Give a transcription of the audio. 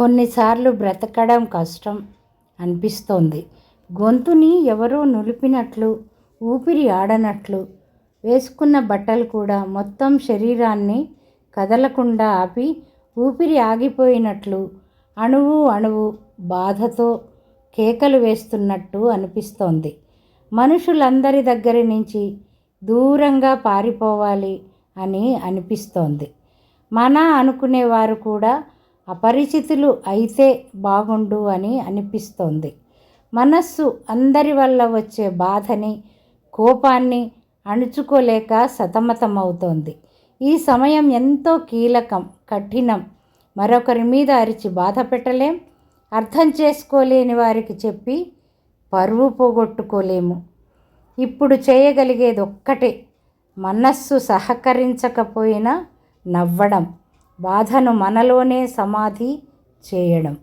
కొన్నిసార్లు బ్రతకడం కష్టం అనిపిస్తోంది. గొంతుని ఎవరో నులిపినట్లు, ఊపిరి ఆడనట్లు, వేసుకున్న బట్టలు కూడా మొత్తం శరీరాన్ని కదలకుండా ఆపి ఊపిరి ఆగిపోయినట్లు, అణువు అణువు బాధతో కేకలు వేస్తున్నట్టు అనిపిస్తోంది. మనుషులందరి దగ్గరి నుంచి దూరంగా పారిపోవాలి అని అనిపిస్తోంది. మన అనుకునేవారు కూడా అపరిచితులు అయితే బాగుండు అని అనిపిస్తోంది. మనస్సు అందరి వల్ల వచ్చే బాధని, కోపాన్ని అణుచుకోలేక సతమతమవుతోంది. ఈ సమయం ఎంతో కీలకం, కఠినం. మరొకరి మీద అరిచి బాధ పెట్టలేం, అర్థం చేసుకోలేని వారికి చెప్పి పరువు పోగొట్టుకోలేము. ఇప్పుడు చేయగలిగేది ఒక్కటే, మనస్సు సహకరించకపోయినా నవ్వడం, బాధను మనలోనే సమాధి చేయడం.